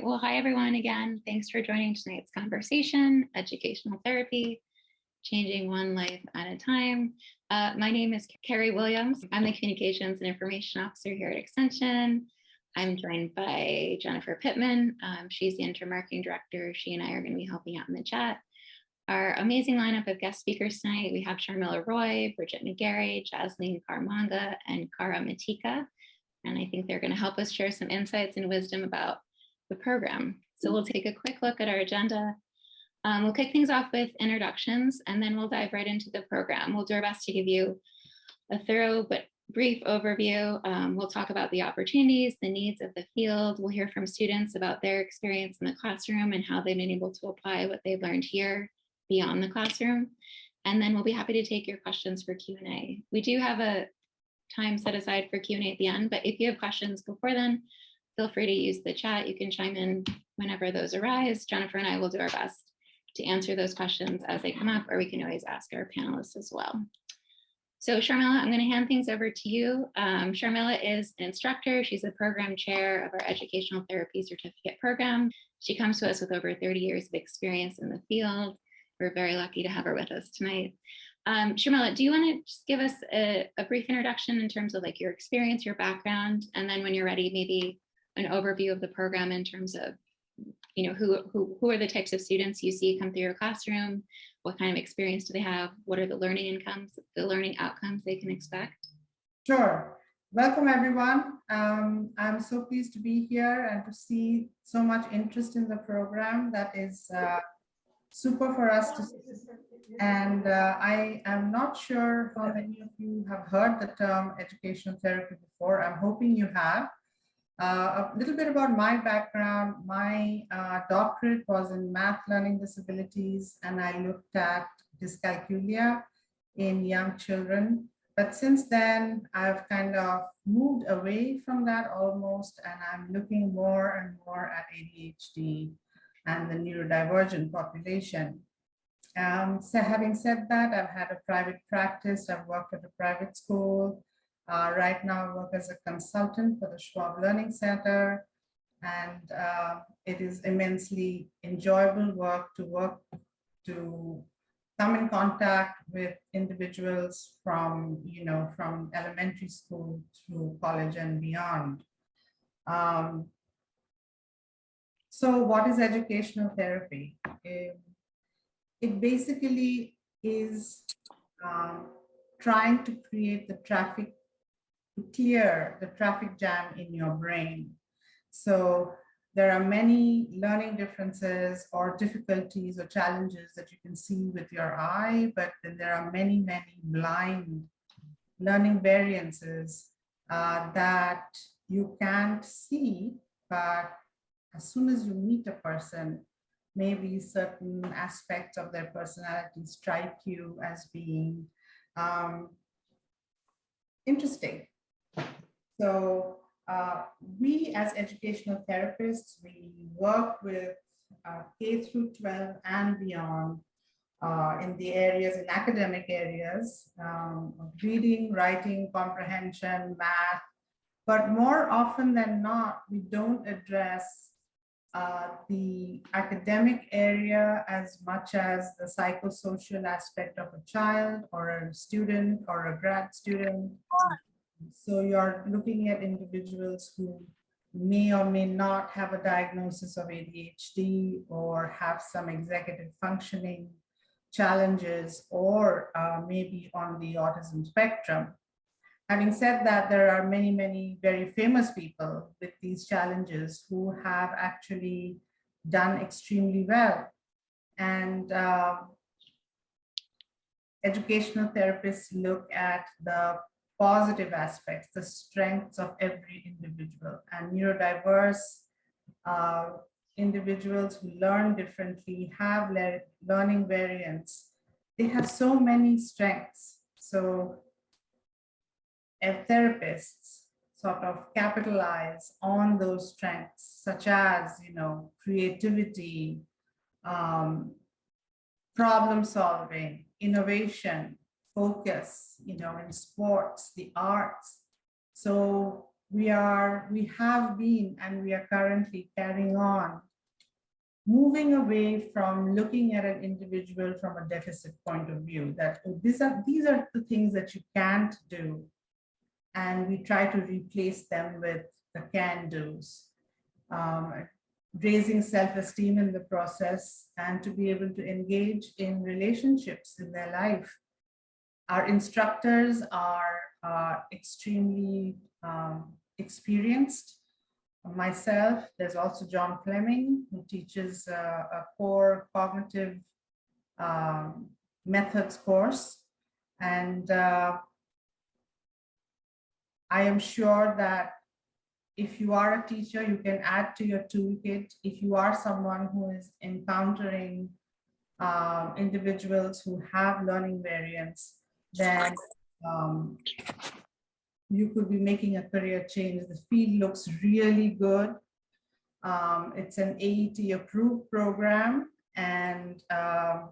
Well, hi everyone again. Thanks for joining tonight's conversation, Educational Therapy, Changing One Life at a Time. My name is Carrie Williams. I'm the Communications and Information Officer here at Extension. I'm joined by Jennifer Pittman. She's the Interim Marketing Director. She and I are going to be helping out in the chat. Our amazing lineup of guest speakers tonight, we have Sharmila Roy, Bridget McGarry, Jasleen Carmanga, and Cara Matika. And I think they're going to help us share some insights and wisdom about the program. So we'll take a quick look at our agenda. We'll kick things off with introductions, and then we'll dive right into the program. We'll do our best to give you a thorough but brief overview. We'll talk about the opportunities, the needs of the field. We'll hear from students about their experience in the classroom and how they've been able to apply what they've learned here beyond the classroom. And then we'll be happy to take your questions for Q&A. We do have a time set aside for Q&A at the end, but if you have questions before then, feel free to use the chat. You can chime in whenever those arise. Jennifer and I will do our best to answer those questions as they come up, or we can always ask our panelists as well. So Sharmila, I'm going to hand things over to you. Sharmila is an instructor. She's the program chair of our Educational Therapy Certificate Program. She comes to us with over 30 years of experience in the field. We're very lucky to have her with us tonight. Sharmila, do you want to just give us a brief introduction in terms of like your experience, your background, and then when you're ready, maybe an overview of the program in terms of, you know, who are the types of students you see come through your classroom? What kind of experience do they have? What are the learning outcomes they can expect? Sure. Welcome, everyone. I'm so pleased to be here and to see so much interest in the program. That is super for us to see. And I am not sure how many of you have heard the term educational therapy before. I'm hoping you have. A little bit about my background. My doctorate was in math learning disabilities, and I looked at dyscalculia in young children. But since then, I've kind of moved away from that almost, and I'm looking more and more at ADHD and the neurodivergent population. So having said that, I've had a private practice. I've worked at a private school. Right now, I work as a consultant for the Schwab Learning Center, and it is immensely enjoyable work to come in contact with individuals from elementary school through college and beyond. So, what is educational therapy? It basically is trying to create the traffic, to clear the traffic jam in your brain. So there are many learning differences or difficulties or challenges that you can see with your eye, but then there are many, many blind learning variances that you can't see, but as soon as you meet a person, maybe certain aspects of their personality strike you as being interesting. So we as educational therapists, we work with K through 12 and beyond in the areas, in academic areas, reading, writing, comprehension, math, but more often than not, we don't address the academic area as much as the psychosocial aspect of a child or a student or a grad student. So you're looking at individuals who may or may not have a diagnosis of ADHD or have some executive functioning challenges or maybe on the autism spectrum. Having said that, there are many, many very famous people with these challenges who have actually done extremely well. And educational therapists look at the positive aspects, the strengths of every individual, and neurodiverse individuals who learn differently, have learning variants. They have so many strengths. So therapists sort of capitalize on those strengths, such as, creativity, problem solving, innovation, focus, in sports, the arts. So we have been, and we are currently carrying on, moving away from looking at an individual from a deficit point of view, that these are the things that you can't do, and we try to replace them with the can-dos, raising self-esteem in the process, and to be able to engage in relationships in their life. Our instructors are extremely experienced. Myself, there's also John Fleming, who teaches a core cognitive methods course. And I am sure that if you are a teacher, you can add to your toolkit. If you are someone who is encountering individuals who have learning variance, then you could be making a career change. The field looks really good. It's an AET approved program, and I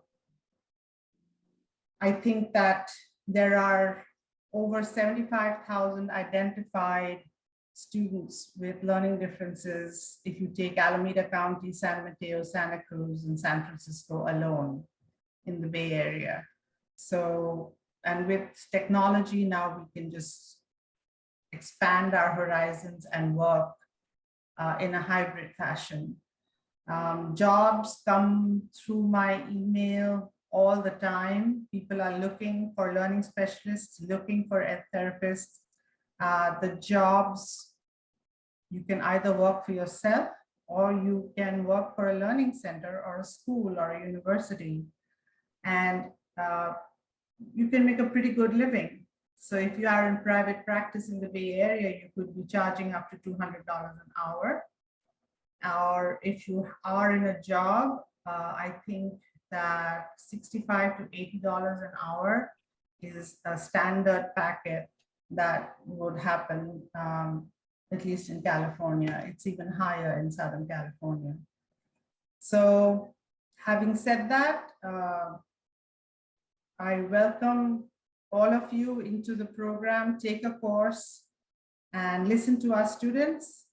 think that there are over 75,000 identified students with learning differences if you take Alameda County, San Mateo, Santa Cruz, and San Francisco alone in the Bay Area. So, and with technology now, we can just expand our horizons and work in a hybrid fashion. Jobs come through my email all the time. People are looking for learning specialists, looking for ed therapists. The jobs, you can either work for yourself, or you can work for a learning center or a school or a university. And you can make a pretty good living. So if you are in private practice in the Bay Area, you could be charging up to $200 an hour. Or if you are in a job, I think that $65 to $80 an hour is a standard packet that would happen, at least in California. It's even higher in Southern California. So having said that, I welcome all of you into the program. Take a course and listen to our students.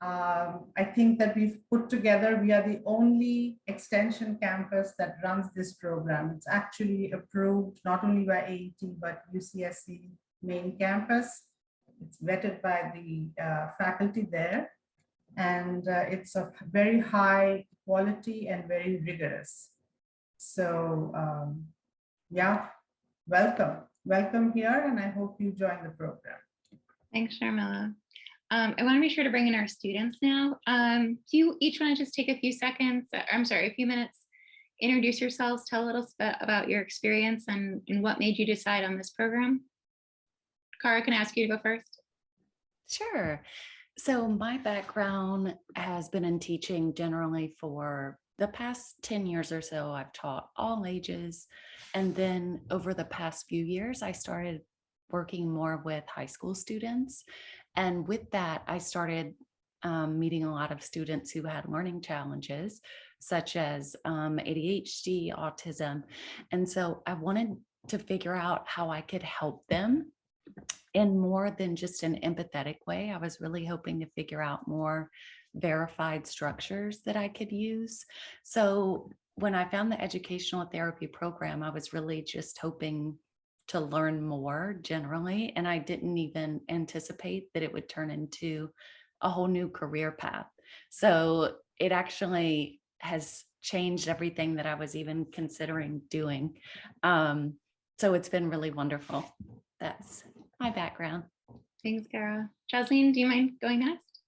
I think that we've put together, we are the only extension campus that runs this program. It's actually approved not only by AET, but UCSC main campus. It's vetted by the faculty there. And it's of very high quality and very rigorous. So yeah, welcome here, and I hope you join the program. Thanks, Sharmila. I want to be sure to bring in our students now. Do you each want to just take a few seconds, a few minutes, introduce yourselves, tell a little bit about your experience and what made you decide on this program? Kara, can I ask you to go first? Sure. So my background has been in teaching generally for the past 10 years or so. I've taught all ages. And then over the past few years, I started working more with high school students. And with that, I started meeting a lot of students who had learning challenges, such as ADHD, autism. And so I wanted to figure out how I could help them in more than just an empathetic way. I was really hoping to figure out more verified structures that I could use. So when I found the educational therapy program, I was really just hoping to learn more generally. And I didn't even anticipate that it would turn into a whole new career path. So it actually has changed everything that I was even considering doing. So it's been really wonderful. That's my background. Thanks, Kara. Jocelyn, do you mind going next?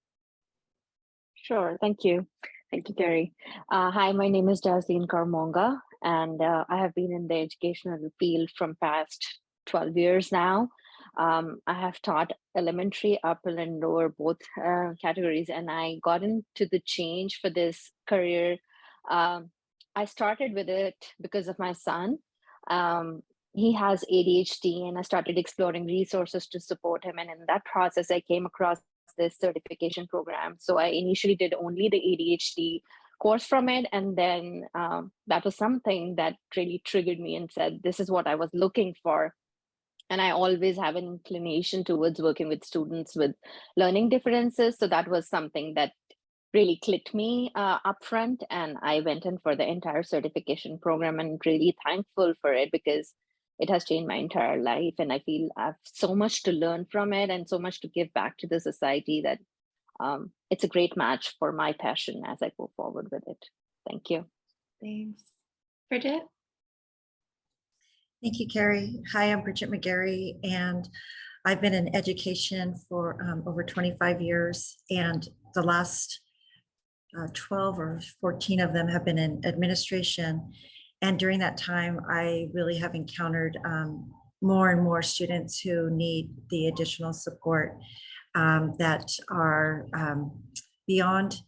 Sure, thank you. Thank you, Carrie. Hi, my name is Jocelyn Carmonga, and I have been in the educational field from past 12 years now. I have taught elementary, upper and lower, both categories, and I got into the change for this career. I started with it because of my son. He has ADHD, and I started exploring resources to support him. And in that process, I came across this certification program. So I initially did only the ADHD course from it. And then that was something that really triggered me and said, this is what I was looking for. And I always have an inclination towards working with students with learning differences. So that was something that really clicked me upfront. And I went in for the entire certification program and really thankful for it because it has changed my entire life. And I feel I have so much to learn from it and so much to give back to the society that it's a great match for my passion as I go forward with it. Thank you. Thanks. Bridget? Thank you, Carrie. Hi, I'm Bridget McGarry, and I've been in education for over 25 years, and the last 12 or 14 of them have been in administration. And during that time, I really have encountered more and more students who need the additional support that are beyond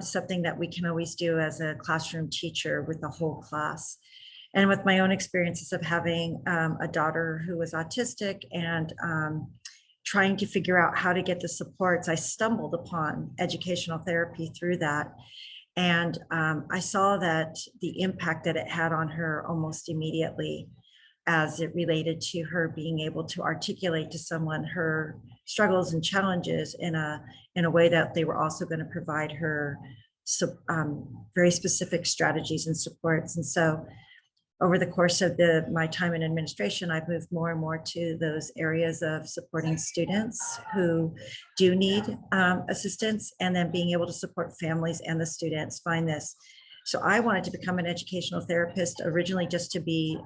something that we can always do as a classroom teacher with the whole class. And with my own experiences of having a daughter who was autistic and trying to figure out how to get the supports, I stumbled upon educational therapy through that. And I saw that the impact that it had on her almost immediately as it related to her being able to articulate to someone her struggles and challenges in a way that they were also going to provide her very specific strategies and supports. And so over the course of my time in administration, I've moved more and more to those areas of supporting students who do need assistance, and then being able to support families and the students find this. So I wanted to become an educational therapist originally just to be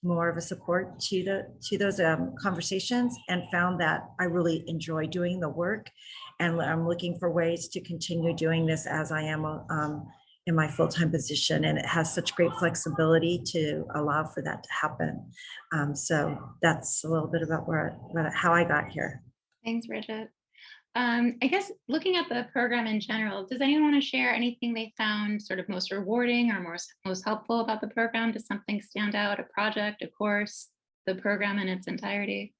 more of a support to those conversations, and found that I really enjoy doing the work, and I'm looking for ways to continue doing this as I am in my full-time position, and it has such great flexibility to allow for that to happen. So that's a little bit about how I got here. Thanks, Bridget. I guess looking at the program in general, does anyone want to share anything they found sort of most rewarding or most helpful about the program? Does something stand out, a project, a course, the program in its entirety?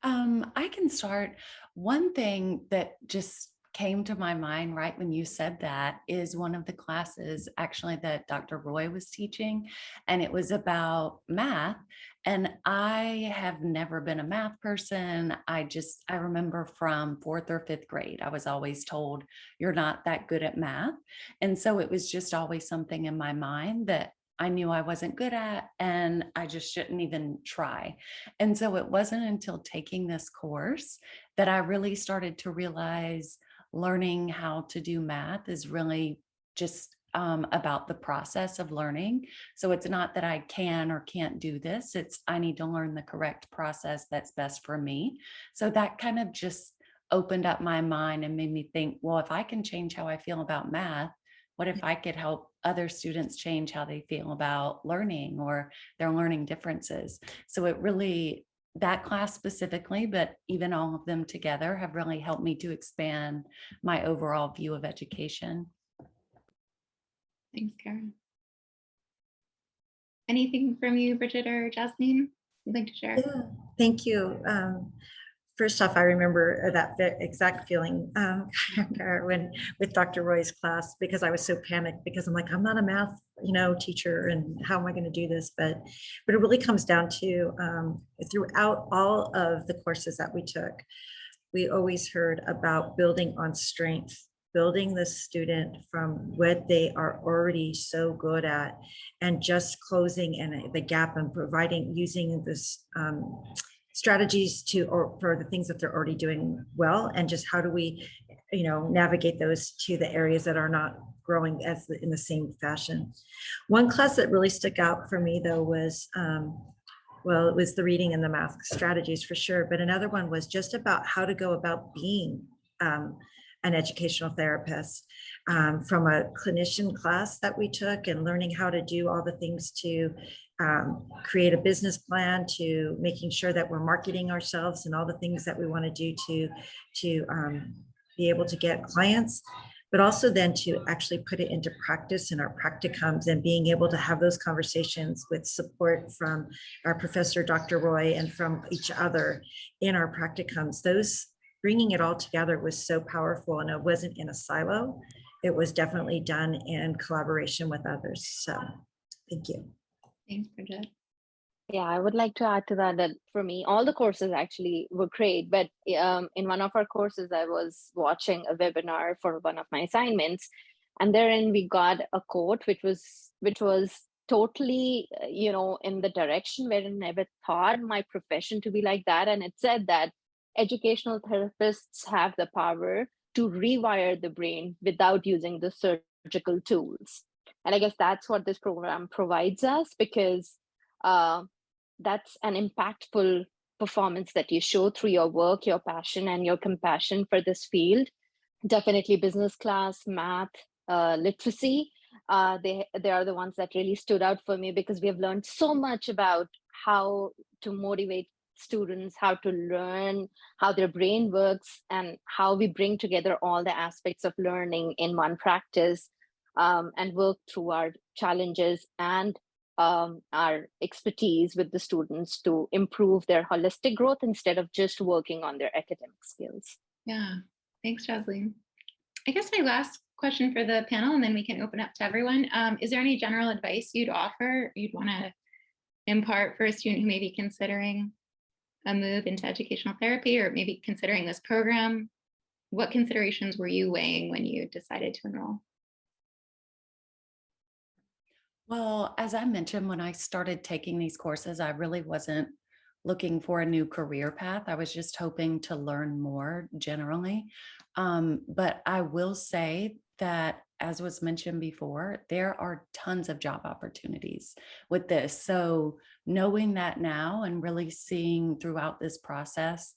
I can start. One thing that just came to my mind right when you said that is one of the classes actually that Dr. Roy was teaching, and it was about math. And I have never been a math person. I remember from 4th or 5th grade, I was always told you're not that good at math. And so it was just always something in my mind that I knew I wasn't good at, and I just shouldn't even try. And so it wasn't until taking this course that I really started to realize learning how to do math is really just about the process of learning. So it's not that I can or can't do this. It's I need to learn the correct process that's best for me. So that kind of just opened up my mind and made me think, well, if I can change how I feel about math, what if I could help other students change how they feel about learning or their learning differences? So it really, that class specifically, but even all of them together have really helped me to expand my overall view of education. Thanks, Karen. Anything from you, Bridget or Jasmine, you'd like to share? Yeah, thank you. First off, I remember that exact feeling when with Dr. Roy's class, because I was so panicked because I'm like, I'm not a math, teacher, and how am I going to do this? But it really comes down to throughout all of the courses that we took, we always heard about building on strength, building the student from what they are already so good at, and just closing the gap and using this strategies for the things that they're already doing well, and just how do we navigate those to the areas that are not growing in the same fashion. One class that really stuck out for me though was it was the reading and the math strategies for sure, but another one was just about how to go about being an educational therapist, from a clinician class that we took, and learning how to do all the things to create a business plan, to making sure that we're marketing ourselves and all the things that we want to do to be able to get clients, but also then to actually put it into practice in our practicums, and being able to have those conversations with support from our professor, Dr. Roy, and from each other in our practicums. Those bringing it all together was so powerful, and it wasn't in a silo. It was definitely done in collaboration with others. So thank you. Thanks, Bridget. Yeah, I would like to add to that that for me, all the courses actually were great. But in one of our courses, I was watching a webinar for one of my assignments, and therein we got a quote which was totally in the direction where I never thought my profession to be like that. And it said that educational therapists have the power to rewire the brain without using the surgical tools. And I guess that's what this program provides us, because uh, that's an impactful performance that you show through your work, your passion, and your compassion for this field. Definitely business class, math, literacy. They are the ones that really stood out for me, because we have learned so much about how to motivate students, how to learn, how their brain works, and how we bring together all the aspects of learning in one practice, and work through our challenges and our expertise with the students to improve their holistic growth instead of just working on their academic skills. Yeah, thanks, Jocelyn. I guess my last question for the panel, and then we can open up to everyone. Is there any general advice you'd offer, you'd want to impart for a student who may be considering a move into educational therapy, or maybe considering this program? What considerations were you weighing when you decided to enroll? Well, as I mentioned, when I started taking these courses, I really wasn't looking for a new career path. I was just hoping to learn more generally. But I will say that, as was mentioned before, there are tons of job opportunities with this. So knowing that now and really seeing throughout this process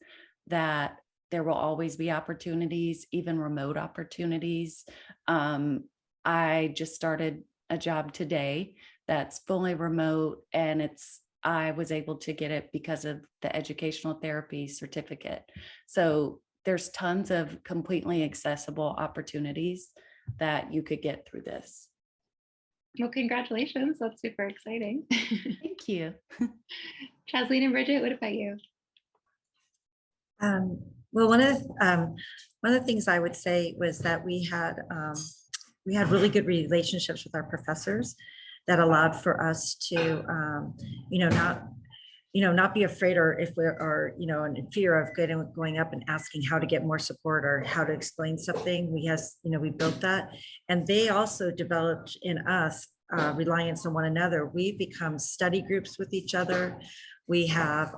that there will always be opportunities, even remote opportunities. I just started a job today that's fully remote, and I was able to get it because of the educational therapy certificate. So there's tons of completely accessible opportunities that you could get through this. Well, congratulations. That's super exciting. Thank you. Chaslene and Bridget, what about you? Well, one of the things I would say was that we had really good relationships with our professors that allowed for us to, not be afraid, or if we're, in fear of going up and asking how to get more support or how to explain something. We built that, and they also developed in us reliance on one another. We've become study groups with each other. We have,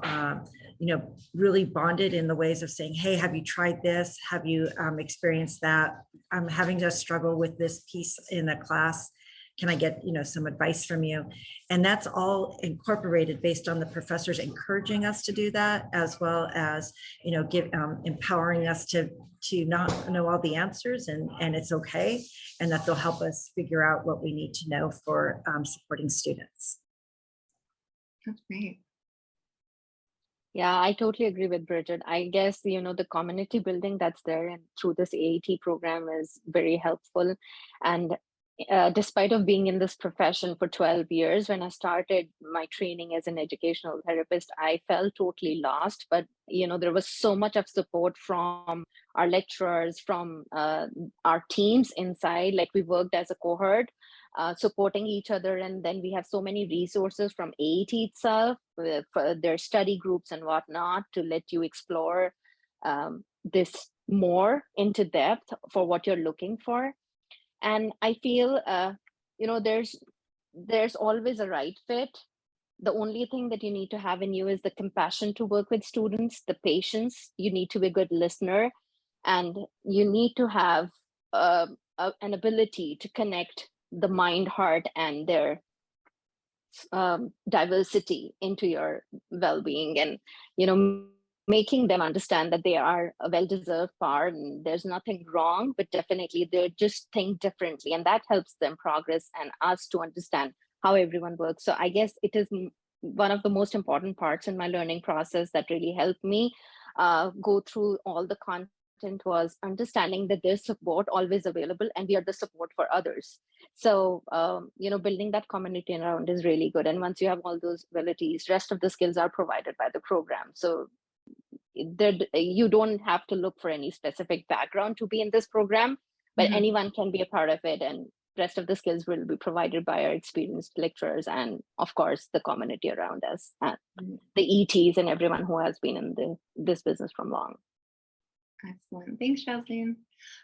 really bonded in the ways of saying, hey, have you tried this? Have you experienced that? I'm having to struggle with this piece in a class. Can I get, some advice from you? And that's all incorporated based on the professors encouraging us to do that, as well as, empowering us to not know all the answers, and it's okay. And that they'll help us figure out what we need to know for supporting students. That's great. Yeah, I totally agree with Bridget. I guess, the community building that's there and through this AAT program is very helpful. And despite of being in this profession for 12 years, when I started my training as an educational therapist, I felt totally lost. But, there was so much of support from our lecturers, from our teams inside. Like, we worked as a cohort, supporting each other. And then we have so many resources from AAT itself, for their study groups and whatnot, to let you explore this more into depth for what you're looking for. And I feel, there's always a right fit. The only thing that you need to have in you is the compassion to work with students, the patience. You need to be a good listener, and you need to have an ability to connect the mind, heart, and their diversity into your well-being, and making them understand that they are a well-deserved part and there's nothing wrong, but definitely they just think differently, and that helps them progress and us to understand how everyone works. So I guess it is one of the most important parts in my learning process that really helped me go through all the content, was understanding that there's support always available and we are the support for others. So building that community around is really good, and once you have all those abilities, rest of the skills are provided by the program. So you don't have to look for any specific background to be in this program, but anyone can be a part of it, and rest of the skills will be provided by our experienced lecturers and, of course, the community around us, and the ETs and everyone who has been in this business from long. Excellent. Thanks, Jocelyn.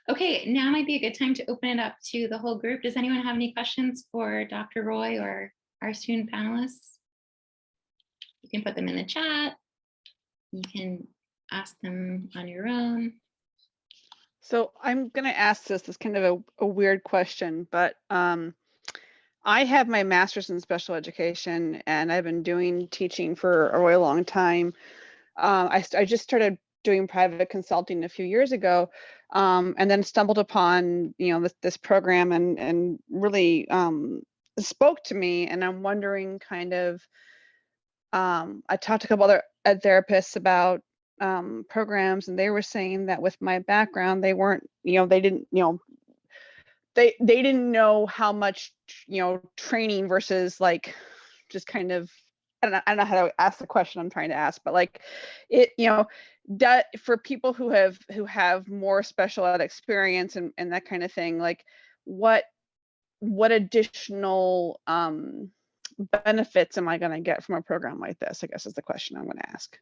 Okay, now might be a good time to open it up to the whole group. Does anyone have any questions for Dr. Roy or our student panelists? You can put them in the chat. You can ask them on your own. So I'm going to ask this. It's kind of a weird question, but I have my master's in special education, and I've been doing teaching for a really long time. I just started doing private consulting a few years ago, and then stumbled upon this program and really spoke to me. And I'm wondering, kind of, I talked to a couple other ed therapists about programs, and they were saying that with my background, they weren't, they didn't, they didn't know how much, training versus like just kind of, I don't know how to ask the question I'm trying to ask, but like it, that for people who have more special ed experience and that kind of thing, like what additional benefits am I going to get from a program like this, I guess is the question I'm going to ask.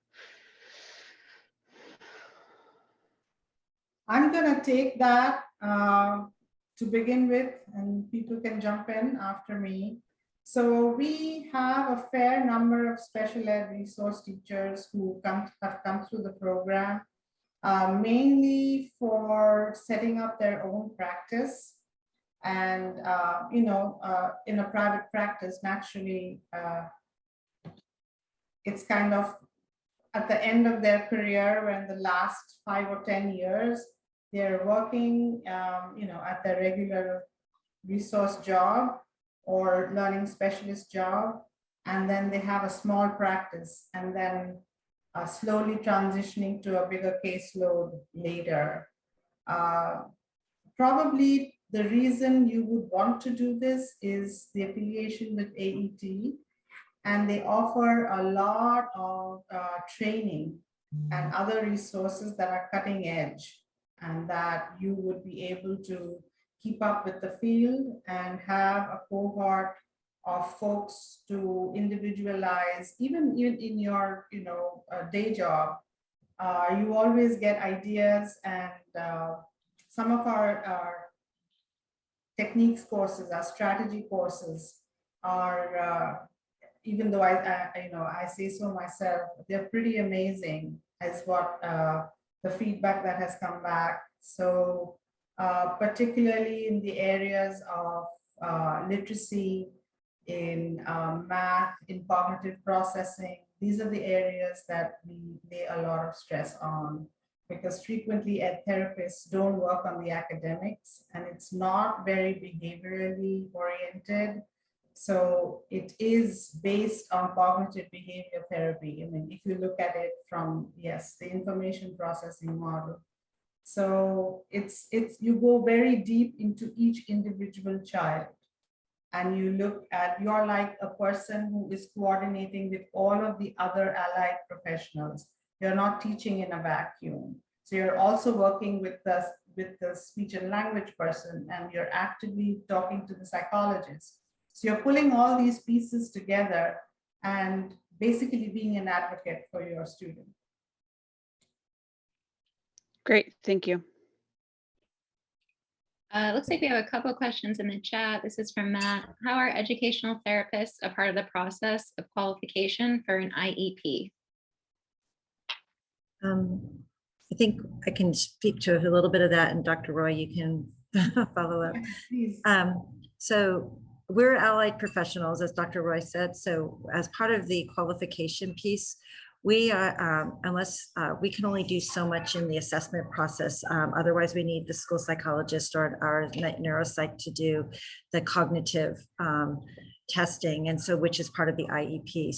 I'm going to take that to begin with, and people can jump in after me. So we have a fair number of special ed resource teachers who have come through the program, mainly for setting up their own practice. And, in a private practice, naturally, it's kind of at the end of their career, when the last 5 or 10 years, they're working, at their regular resource job or learning specialist job, and then they have a small practice, and then slowly transitioning to a bigger caseload later. Probably the reason you would want to do this is the affiliation with AET, and they offer a lot of training and other resources that are cutting edge, and that you would be able to keep up with the field and have a cohort of folks to individualize. Even in your day job, you always get ideas, and some of our techniques courses, our strategy courses are, even though I say so myself, they're pretty amazing as what the feedback that has come back. So particularly in the areas of literacy, in math, in cognitive processing, these are the areas that we lay a lot of stress on, because frequently ed therapists don't work on the academics, and it's not very behaviorally oriented. So it is based on cognitive behavior therapy. I mean, if you look at it from, yes, the information processing model. So it's you go very deep into each individual child, and you look at, you're like a person who is coordinating with all of the other allied professionals. You're not teaching in a vacuum. So you're also working with the speech and language person, and you're actively talking to the psychologist. So you're pulling all these pieces together and basically being an advocate for your student. Great, thank you. Looks like we have a couple of questions in the chat. This is from Matt. How are educational therapists a part of the process of qualification for an IEP? I think I can speak to a little bit of that, and Dr. Roy, you can follow up. Please. So we're allied professionals, as Dr. Roy said. So as part of the qualification piece, we are, unless we can only do so much in the assessment process. Otherwise, we need the school psychologist or our neuropsych to do the cognitive testing, and so which is part of the IEP.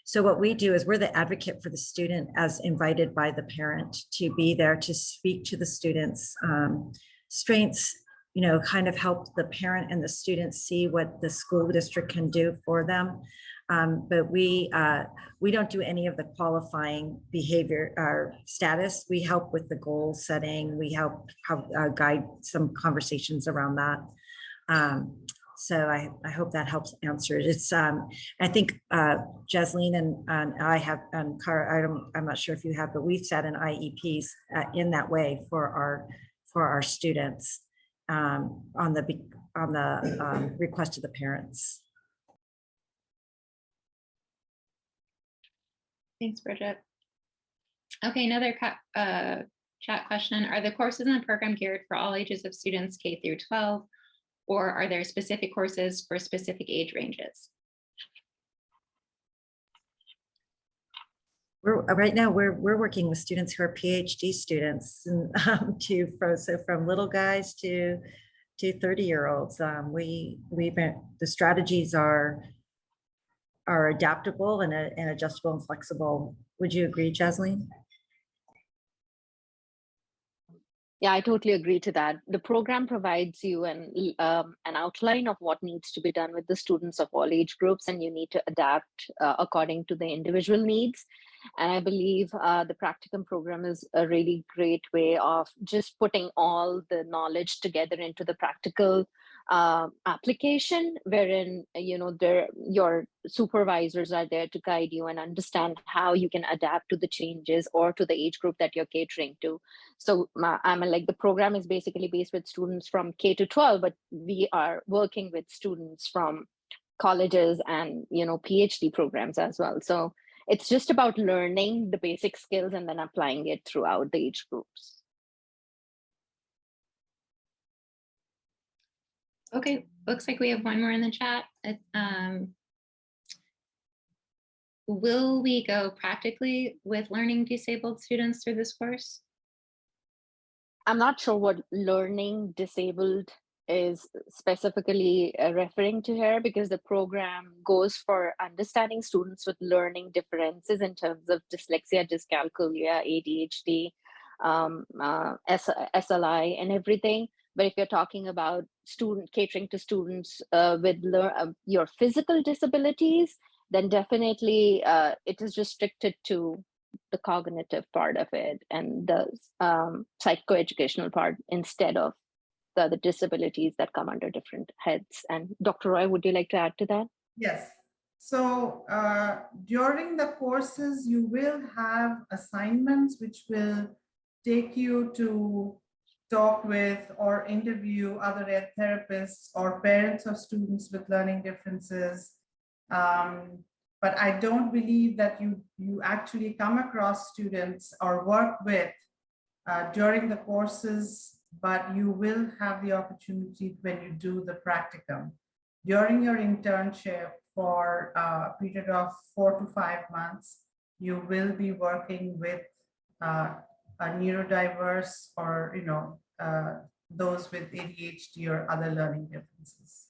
So what we do is we're the advocate for the student, as invited by the parent to be there to speak to the student's strengths, kind of help the parent and the student see what the school district can do for them. But we don't do any of the qualifying behavior or status. We help with the goal setting. We help guide some conversations around that. So I hope that helps answer it. It's I think Jasleen and I have, and Cara, I'm not sure if you have, but we've set an IEPs in that way for our students on the request of the parents. Thanks, Bridget. Okay, another chat question. Are the courses in the program geared for all ages of students K through 12, or are there specific courses for specific age ranges? Right now we're working with students who are PhD students, and so from little guys to 30-year-olds. The strategies are adaptable and adjustable and flexible. Would you agree, Jasleen? Yeah, I totally agree to that. The program provides you an outline of what needs to be done with the students of all age groups, and you need to adapt according to the individual needs. And I believe the practicum program is a really great way of just putting all the knowledge together into the practical application, wherein your supervisors are there to guide you and understand how you can adapt to the changes or to the age group that you're catering to. So the program is basically based with students from K to 12, but we are working with students from colleges and PhD programs as well. So it's just about learning the basic skills and then applying it throughout the age groups. Okay, looks like we have one more in the chat. Will we go practically with learning disabled students through this course? I'm not sure what learning disabled is specifically referring to here, because the program goes for understanding students with learning differences in terms of dyslexia, dyscalculia, ADHD, SLI, and everything. But if you're talking about catering to students with your physical disabilities, then definitely it is restricted to the cognitive part of it and the psychoeducational part instead of the other disabilities that come under different heads. And Dr. Roy, would you like to add to that? Yes. So during the courses, you will have assignments which will take you to talk with or interview other therapists or parents of students with learning differences. But I don't believe that you actually come across students or work with during the courses, but you will have the opportunity when you do the practicum. During your internship for a period of 4 to 5 months, you will be working with a neurodiverse or those with ADHD or other learning differences.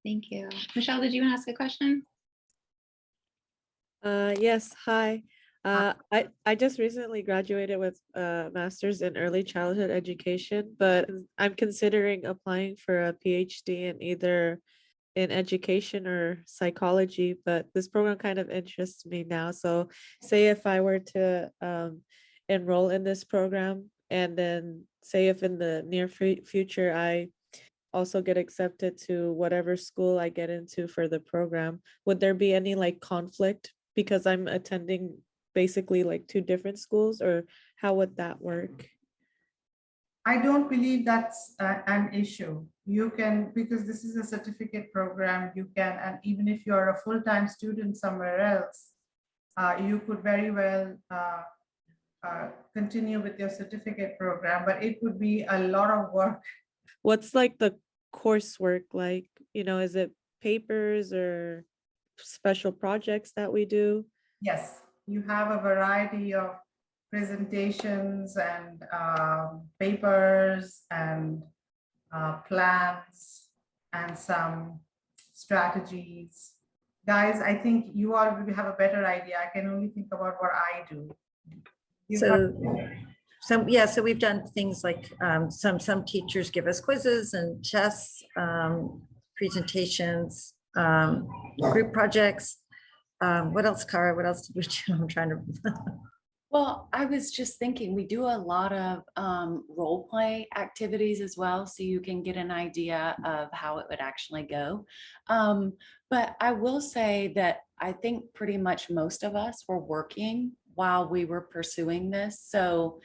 Thank you. Michelle, did you want to ask a question? Yes, hi. I just recently graduated with a master's in early childhood education, but I'm considering applying for a PhD in either in education or psychology, but this program kind of interests me now. So say if I were to enroll in this program, and then say if in the near future I also get accepted to whatever school I get into for the program, would there be any like conflict because I'm attending basically like 2 different schools, or how would that work? I don't believe that's an issue. You can, because this is a certificate program, you can, and even if you're a full-time student somewhere else, you could very well continue with your certificate program, but it would be a lot of work. What's like the coursework like? Is it papers or special projects that we do? Yes, you have a variety of presentations and papers and plans and some strategies. Guys, I think you all will have a better idea. I can only think about what I do. So we've done things like some teachers give us quizzes and tests, presentations, group projects. What else, Cara? What else did we do? I'm trying to. Well, I was just thinking we do a lot of role play activities as well, so you can get an idea of how it would actually go. But I will say that I think pretty much most of us were working while we were pursuing this. So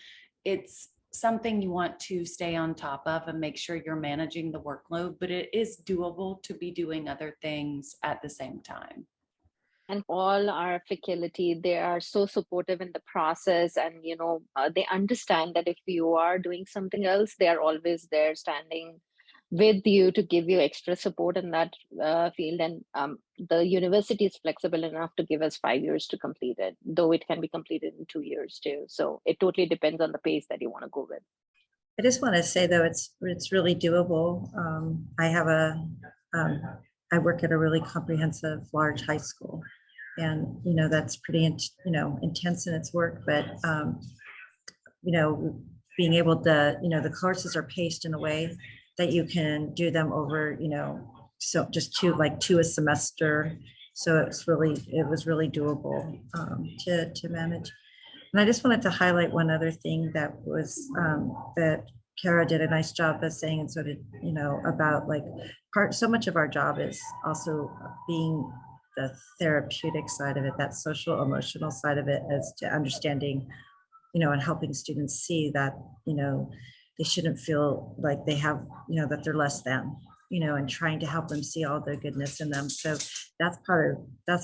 it's something you want to stay on top of and make sure you're managing the workload, but it is doable to be doing other things at the same time. And all our faculty, they are so supportive in the process, and they understand that if you are doing something else, they are always there standing with you to give you extra support in that field. And the university is flexible enough to give us 5 years to complete it, though it can be completed in 2 years too. So it totally depends on the pace that you want to go with. I just want to say though, it's really doable. I work at a really comprehensive, large high school, and that's pretty, intense in its work. But being able to, the courses are paced in a way that you can do them over, so just two a semester. So it was really doable to manage. And I just wanted to highlight one other thing that was that Kara did a nice job of saying, and so did, about like so much of our job is also being the therapeutic side of it, that social emotional side of it, as to understanding, and helping students see that, they shouldn't feel like they have, that they're less than, and trying to help them see all the goodness in them. So that's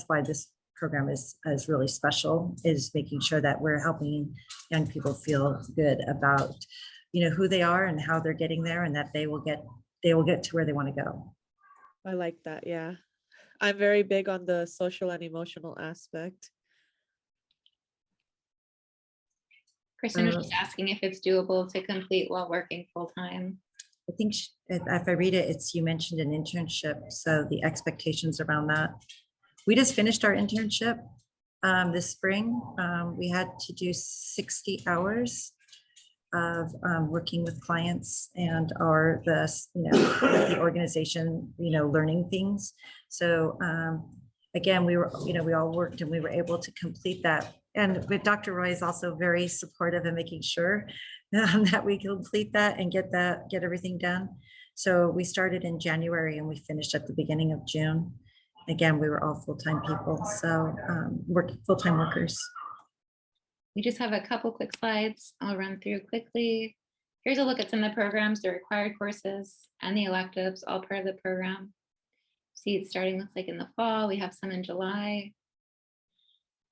why this program is really special, is making sure that we're helping young people feel good about, who they are and how they're getting there, and that they will get to where they want to go. I like that. Yeah. I'm very big on the social and emotional aspect. Kristen was just asking if it's doable to complete while working full time. I think if I read it, you mentioned an internship. So the expectations around that. We just finished our internship this spring. We had to do 60 hours of working with clients and the organization, learning things. So again, we all worked and we were able to complete that. And with Dr. Roy is also very supportive in making sure that we complete that and get everything done. So we started in January and we finished at the beginning of June. Again, we were all full-time people, so full-time workers. We just have a couple quick slides I'll run through quickly. Here's a look at some of the programs, the required courses and the electives, all part of the program. See, it's starting looks like in the fall. We have some in July.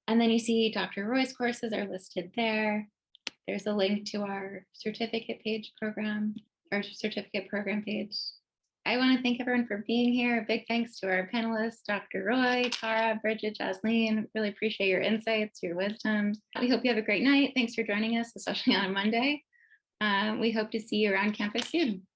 And then you see Dr. Roy's courses are listed there. There's a link to our certificate page program, our certificate program page. I want to thank everyone for being here. A big thanks to our panelists, Dr. Roy, Tara, Bridget, Jasleen. Really appreciate your insights, your wisdom. We hope you have a great night. Thanks for joining us, especially on a Monday. We hope to see you around campus soon.